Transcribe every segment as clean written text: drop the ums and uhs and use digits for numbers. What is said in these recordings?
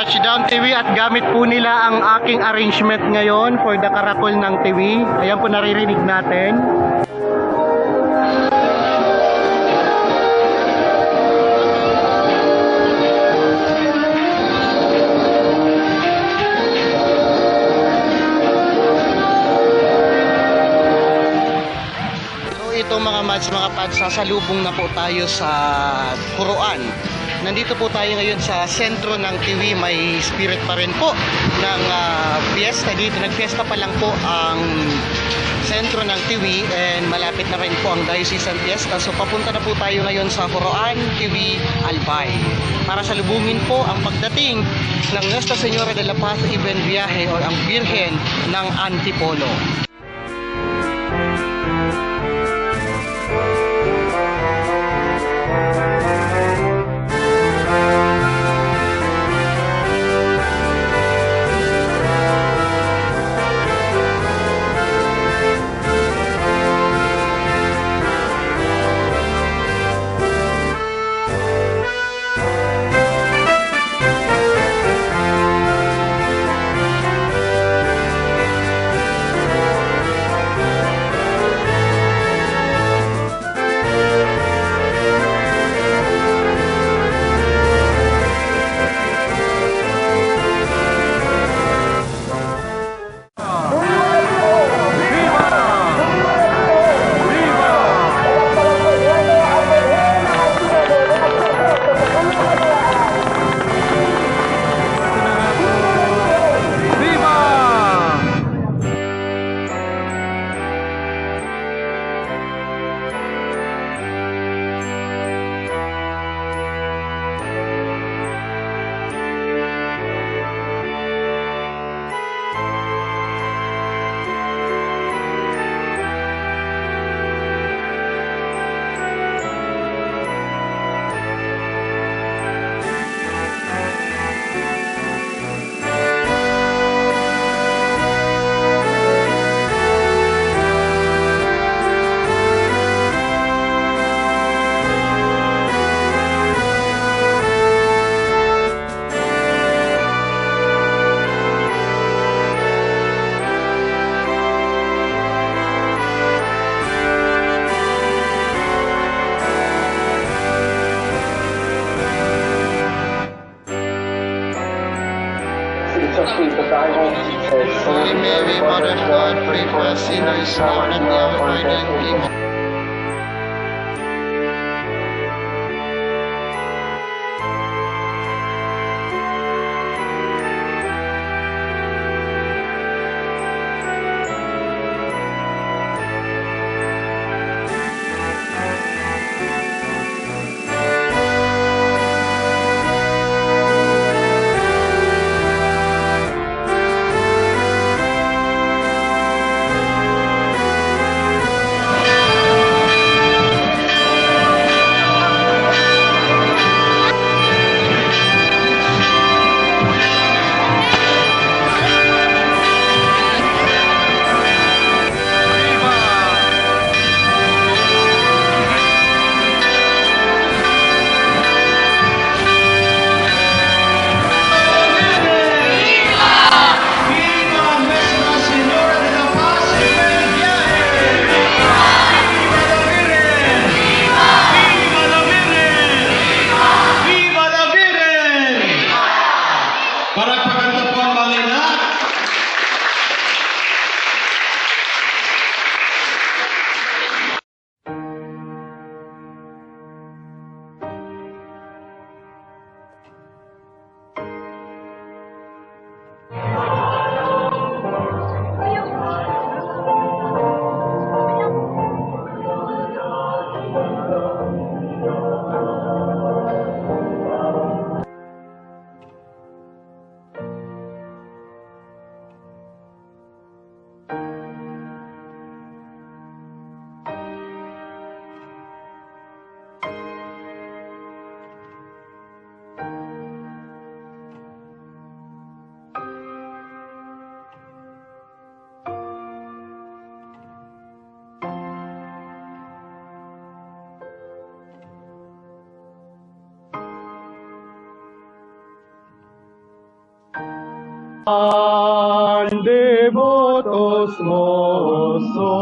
Touchdown TV, at gamit po nila ang aking arrangement ngayon for the karakol ng TV. Ayan po, naririnig natin. So ito mga mads, mga pads, sasalubong na po tayo sa Puruan. Nandito po tayo ngayon sa sentro ng TV. May spirit pa rin po ng fiesta dito. Nagfiesta pa lang po ang sentro ng TV, and malapit na rin po ang diocesan fiesta. So papunta na po tayo ngayon sa Puruan TV Albay para salubungin po ang pagdating ng Nuestra Señora de la Paz Ibn Viaje, o ang Birhen ng Antipolo. Holy Mary, Mother of God, pray for us sinners now and at the hour of our death. Amen. Devotos moso,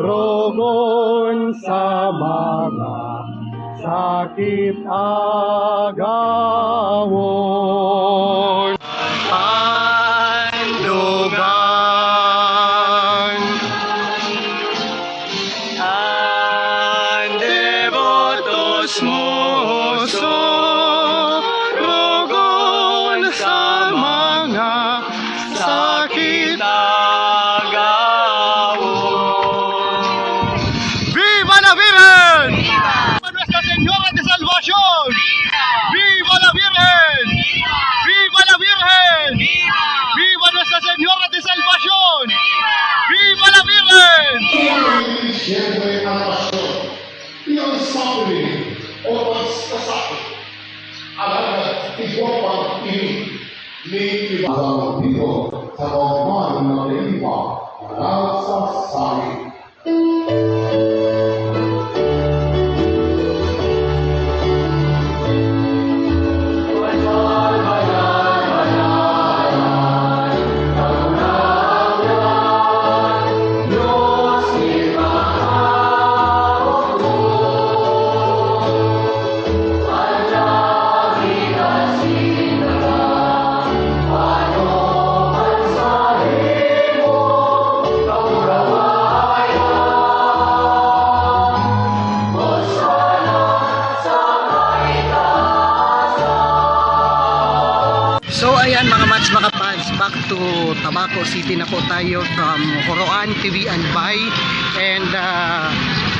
rogon sa mga sakit agawon. Andugan, ang devotos moso, rogon sa mga sakit agawon. Viva la Virgen! Viva Nuestra Señora de Salvación! Viva la Virgen! Viva la Virgen! Viva Nuestra Señora de Salvación! Viva la Virgen! Siyempre ang pasyon, iyong suffering o pagkasakit. Alaga, tigopang ini, ni ibang dito sa pagmamahal ng naiiba, alaga sa sari. So ayan mga mats, mga pads, back to Tabaco City na po tayo from Horoan, TV and Bay. And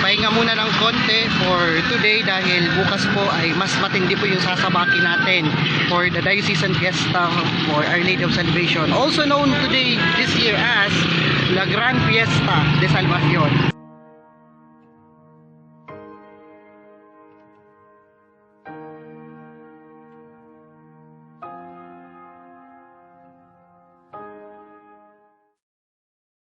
pahinga muna ng konti for today dahil bukas po ay mas matindi po yung sasabakin natin for the Diocesan Fiesta for Our Lady of Salvation, also known today this year as La Gran Fiesta de Salvacion.